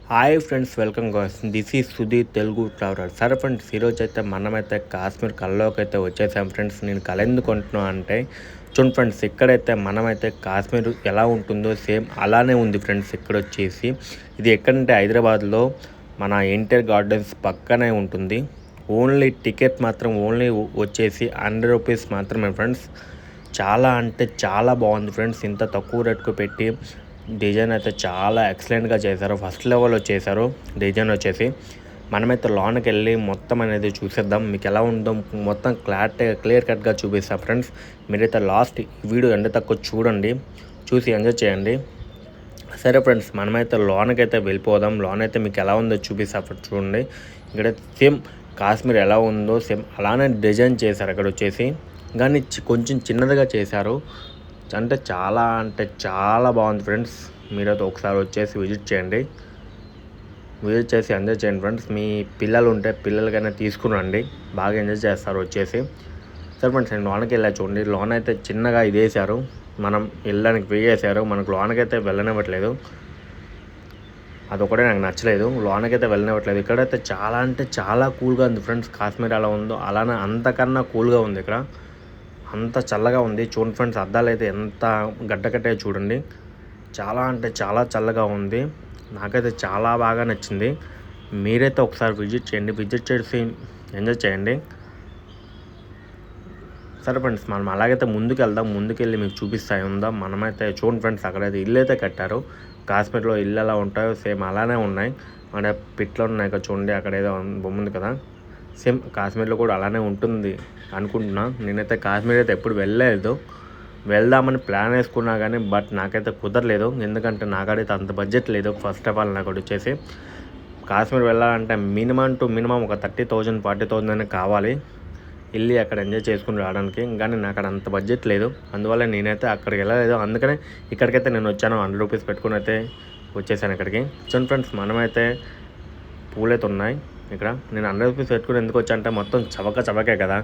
Hi friends, welcome guys. This is Sudheer Telugu traveller. సరే friends, ఈరోజు అయితే మనమైతే కాశ్మీర్ కల్లోకి అయితే వచ్చేసాం ఫ్రెండ్స్. నేను కళ ఎందుకు అంటున్నా అంటే చూడండి ఫ్రెండ్స్, ఇక్కడైతే మనమైతే కాశ్మీర్ ఎలా ఉంటుందో సేమ్ అలానే ఉంది ఫ్రెండ్స్. ఇక్కడ వచ్చేసి ఇది ఎక్కడంటే హైదరాబాద్లో మన ఎన్టీఆర్ గార్డెన్స్ పక్కనే ఉంటుంది. ఓన్లీ టికెట్ మాత్రం వచ్చేసి 100 రూపీస్ మాత్రమే ఫ్రెండ్స్. చాలా అంటే చాలా బాగుంది ఫ్రెండ్స్. ఇంత తక్కువ రేటుకు పెట్టి డిజైన్ అయితే చాలా ఎక్సలెంట్గా చేశారు. ఫస్ట్ లెవెల్లో చేశారు డిజైన్ వచ్చేసి. మనమైతే లోనకి వెళ్ళి మొత్తం అనేది చూసేద్దాం. మీకు ఎలా ఉందో మొత్తం క్లియర్ కట్గా చూపిస్తాం ఫ్రెండ్స్. మీరైతే లాస్ట్ వీడియో ఎండ తక్కువ చూడండి, చూసి ఎంజాయ్ చేయండి. సరే ఫ్రెండ్స్, మనమైతే లోనకైతే వెళ్ళిపోదాం. లోన్ అయితే మీకు ఎలా ఉందో చూపిస్తా చూడండి. ఇక్కడ సేమ్ కాశ్మీర్ ఎలా ఉందో సేమ్ అలానే డిజైన్ చేశారు. అక్కడ వచ్చేసి కానీ కొంచెం చిన్నదిగా చేశారు. అంటే చాలా బాగుంది ఫ్రెండ్స్. మీరైతే ఒకసారి వచ్చేసి విజిట్ చేసి ఎంజాయ్ చేయండి ఫ్రెండ్స్. మీ పిల్లలు ఉంటే పిల్లలకైనా తీసుకుని రండి, బాగా ఎంజాయ్ చేస్తారు వచ్చేసి. సరే ఫ్రెండ్స్, నేను లోనకి వెళ్ళా చూడండి. లోన్ అయితే చిన్నగా ఇది వేసారు, మనం వెళ్ళడానికి వేసేసారు. మనకు లోనకైతే వెళ్ళనివ్వట్లేదు, అదొకటే నాకు నచ్చలేదు. లోనకైతే వెళ్ళనివ్వట్లేదు. ఇక్కడైతే చాలా అంటే చాలా కూల్గా ఉంది ఫ్రెండ్స్. కాశ్మీర్ ఎలా ఉందో అలానే అంతకన్నా కూల్గా ఉంది ఇక్కడ. అంత చల్లగా ఉంది. చూడండి ఫ్రెండ్స్, అద్దాలు అయితే ఎంత గడ్డకట్టే చూడండి. చాలా అంటే చాలా చల్లగా ఉంది. నాకైతే చాలా బాగా నచ్చింది. మీరైతే ఒకసారి విజిట్ చేసి ఎంజాయ్ చేయండి. సరే ఫ్రెండ్స్, మనం అలాగైతే ముందుకెళ్ళి మీకు చూపిస్తా ఉందాం. మనమైతే చూడండి ఫ్రెండ్స్, అక్కడైతే ఇల్లు అయితే కట్టారు. కాశ్మీర్లో ఇల్లు ఎలా ఉంటాయో సేమ్ అలానే ఉన్నాయి. మన పిట్లో ఉన్నాయి కదా చూడండి, అక్కడ ఏదో బొమ్మ ఉంది కదా, సేమ్ కాశ్మీర్లో కూడా అలానే ఉంటుంది అనుకుంటున్నా. నేనైతే కాశ్మీర్ అయితే ఎప్పుడు వెళ్ళలేదు. వెళ్దామని ప్లాన్ వేసుకున్నా కానీ బట్ నాకైతే కుదరలేదు. ఎందుకంటే నాకైతే అంత బడ్జెట్ లేదు. ఫస్ట్ ఆఫ్ ఆల్ నాకు వచ్చేసి కాశ్మీర్ వెళ్ళాలంటే మినిమం ఒక 30,000 40,000 అనేది కావాలి వెళ్ళి అక్కడ ఎంజాయ్ చేసుకుని రావడానికి. కానీ నాకు అక్కడ అంత బడ్జెట్ లేదు. అందువల్ల నేనైతే అక్కడికి వెళ్ళలేదు. అందుకనే ఇక్కడికైతే నేను వచ్చాను. 100 రూపీస్ పెట్టుకుని అయితే వచ్చేసాను ఇక్కడికి. చూడండి ఫ్రెండ్స్, మనమైతే పూలైతే ఉన్నాయి ఇక్కడ. నేను 100 రూపీస్ పెట్టుకుని ఎందుకు వచ్చా అంటే మొత్తం చవకే కదా.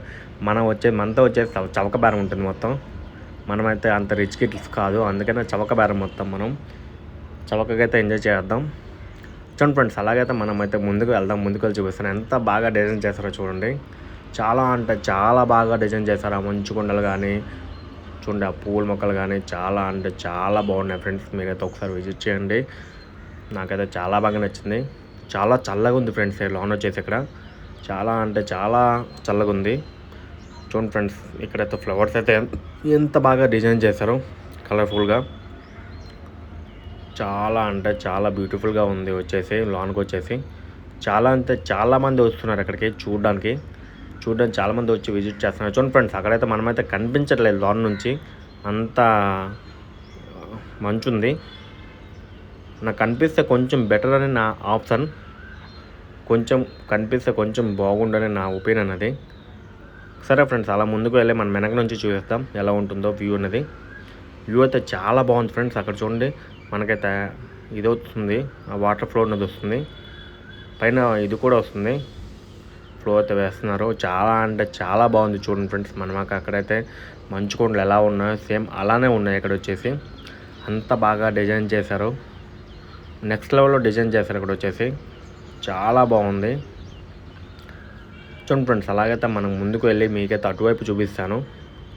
మనతో వచ్చేసి చవక బేరం ఉంటుంది మొత్తం. మనమైతే అంత రిచ్ కిడ్స్ కాదు, అందుకనే చవక బేరం మొత్తం. మనం చవకకైతే ఎంజాయ్ చేద్దాం. చూడండి ఫ్రెండ్స్, అలాగైతే మనమైతే ముందుకు వెళ్ళి చూపిస్తాను. ఎంత బాగా డిజైన్ చేస్తారో చూడండి. చాలా అంటే చాలా బాగా డిజైన్ చేశారు. ఆ మంచు కొండలు కానీ చూడండి, ఆ పూల మొక్కలు కానీ చాలా అంటే చాలా బాగున్నాయి ఫ్రెండ్స్. మీరైతే ఒకసారి విజిట్ చేయండి. నాకైతే చాలా బాగా నచ్చింది. చాలా చల్లగా ఉంది ఫ్రెండ్స్. లోన్ వచ్చేసి ఇక్కడ చాలా అంటే చాలా చల్లగా ఉంది. చూడండి ఫ్రెండ్స్, ఇక్కడైతే ఫ్లవర్స్ అయితే ఎంత బాగా డిజైన్ చేశారు కలర్ఫుల్గా. చాలా అంటే చాలా బ్యూటిఫుల్గా ఉంది వచ్చేసి లోన్కి వచ్చేసి. చాలా మంది వస్తున్నారు అక్కడికి చూడడానికి చాలామంది వచ్చి విజిట్ చేస్తున్నారు. చూడండి ఫ్రెండ్స్, అక్కడైతే మనమైతే కనిపించట్లేదు లోన్ నుంచి, అంత మంచు ఉంది. నాకు కనిపిస్తే కొంచెం బెటర్ అని నా ఆప్షన్, కనిపిస్తే కొంచెం బాగుండని నా ఒపీనియన్ అది. సరే ఫ్రెండ్స్, అలా ముందుకు వెళ్ళి మనం వెనక నుంచి చూపిస్తాం ఎలా ఉంటుందో వ్యూ అనేది. వ్యూ అయితే చాలా బాగుంది ఫ్రెండ్స్. అక్కడ చూడండి, మనకైతే ఇది వస్తుంది, ఆ వాటర్ ఫ్లో అనేది వస్తుంది, పైన ఇది కూడా వస్తుంది, ఫ్లో అయితే వేస్తున్నారు. చాలా అంటే చాలా బాగుంది చూడండి ఫ్రెండ్స్. మనకు అక్కడైతే మంచు కొండలు ఎలా ఉన్నాయో సేమ్ అలానే ఉన్నాయి ఇక్కడ వచ్చేసి. అంత బాగా డిజైన్ చేశారు, నెక్స్ట్ లెవెల్లో డిజైన్ చేశారు ఇక్కడ వచ్చేసి. చాలా బాగుంది. చూడండి ఫ్రెండ్స్, అలాగైతే మనం ముందుకు వెళ్ళి మీకైతే అటువైపు చూపిస్తాను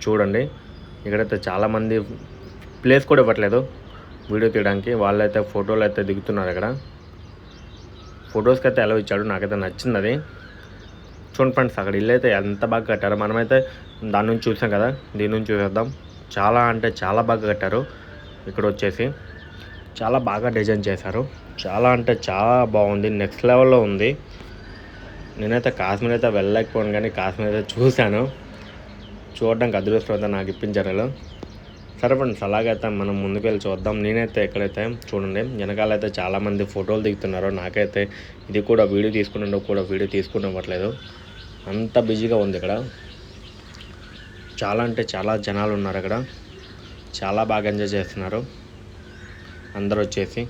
చూడండి. ఇక్కడైతే చాలామంది ప్లేస్ కూడా ఇవ్వట్లేదు వీడియో తీయడానికి. వాళ్ళైతే ఫోటోలు అయితే దిగుతున్నారు ఇక్కడ. ఫొటోస్కి అయితే ఎలా ఇచ్చాడు, నాకైతే నచ్చింది అది. చూడండి ఫ్రెండ్స్, అక్కడ ఇల్లు అయితే ఎంత బాగా కట్టారు. మనమైతే దాని నుంచి చూసాం కదా, దీని నుంచి చూసేద్దాం. చాలా అంటే చాలా బాగా కట్టారు. ఇక్కడ వచ్చేసి చాలా బాగా డిజైన్ చేశారు. చాలా అంటే చాలా బాగుంది, నెక్స్ట్ లెవెల్లో ఉంది. నేనైతే కాశ్మీర్ అయితే వెళ్ళలేకపోయాను, కానీ కాశ్మీర్ అయితే చూశాను. చూడడానికి అదృష్టం అయితే నాకు ఇప్పించారు. సరే ఫ్రెండ్స్, అలాగైతే మనం ముందుకు వెళ్ళి చూద్దాం. నేనైతే ఎక్కడైతే చూడండి వెనకాలైతే చాలామంది ఫోటోలు దిగుతున్నారు. నాకైతే ఇది కూడా వీడియో తీసుకునివ్వట్లేదు, అంత బిజీగా ఉంది ఇక్కడ. చాలా అంటే చాలా జనాలు ఉన్నారు అక్కడ. చాలా బాగా ఎంజాయ్ చేస్తున్నారు అందరూ వచ్చేసి.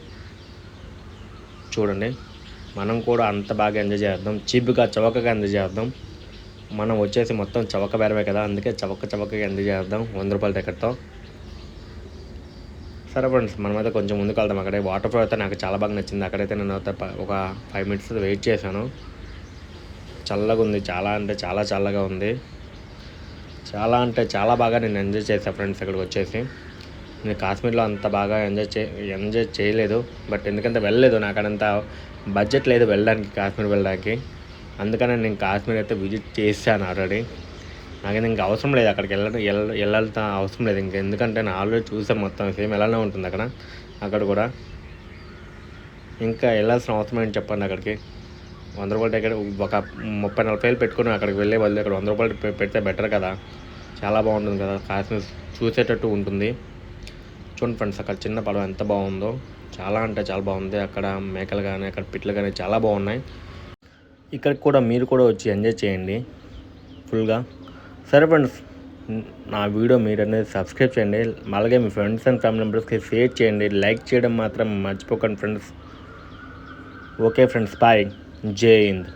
చూడండి, మనం కూడా అంత బాగా ఎంజాయ్ చేద్దాం, చవకగా ఎంజాయ్ చేద్దాం. మనం వచ్చేసి మొత్తం చవక బేరమే కదా, అందుకే చవకగా ఎంజాయ్ చేద్దాం 100 రూపాయల టికెట్తో. సరే ఫ్రెండ్స్, మనమైతే కొంచెం ముందుకు వెళ్దాం. అక్కడే వాటర్ ఫాల్ అయితే నాకు చాలా బాగా నచ్చింది. అక్కడైతే నేను ఒక 5 minutes వెయిట్ చేశాను. చల్లగా ఉంది, చాలా అంటే చాలా చల్లగా ఉంది. చాలా అంటే చాలా బాగా నేను ఎంజాయ్ చేశాను ఫ్రెండ్స్. ఇక్కడికి వచ్చేసి నేను కాశ్మీర్లో అంత బాగా ఎంజాయ్ చేయలేదు. బట్ ఎందుకంటే వెళ్ళలేదు, నాకు అంత బడ్జెట్ లేదు వెళ్ళడానికి, కాశ్మీర్ వెళ్ళడానికి. అందుకనే నేను కాశ్మీర్ అయితే విజిట్ చేశాను ఆల్రెడీ. నాకైతే ఇంకా అవసరం లేదు అక్కడికి వెళ్ళాల్సిన అవసరం లేదు ఇంకా, ఎందుకంటే నేను ఆల్రెడీ చూసాను మొత్తం సేమ్ ఎలానే ఉంటుంది అక్కడ కూడా. ఇంకా వెళ్ళాల్సిన అవసరం ఏంటి చెప్పండి. అక్కడికి 100 రూపాయల టికెట్ ఒక 30-40 వేలు పెట్టుకుని అక్కడికి వెళ్ళే వాళ్ళు ఇక్కడ 100 రూపాయలు పెడితే బెటర్ కదా, చాలా బాగుంటుంది కదా, కాశ్మీర్ చూసేటట్టు ఉంటుంది. చూడండి ఫ్రెండ్స్, అక్కడ చిన్న పడవ ఎంత బాగుందో, చాలా అంటే చాలా బాగుంది. అక్కడ మేకలు కానీ అక్కడ పిట్లు కానీ చాలా బాగున్నాయి. ఇక్కడికి కూడా మీరు కూడా వచ్చి ఎంజాయ్ చేయండి ఫుల్గా. సరే ఫ్రెండ్స్, నా వీడియో మీరు అనేది సబ్స్క్రైబ్ చేయండి, అలాగే మీ ఫ్రెండ్స్ అండ్ ఫ్యామిలీ మెంబర్స్కి షేర్ చేయండి, లైక్ చేయడం మాత్రం మర్చిపోకండి ఫ్రెండ్స్. ఓకే ఫ్రెండ్స్, బాయ్, జై హింద్.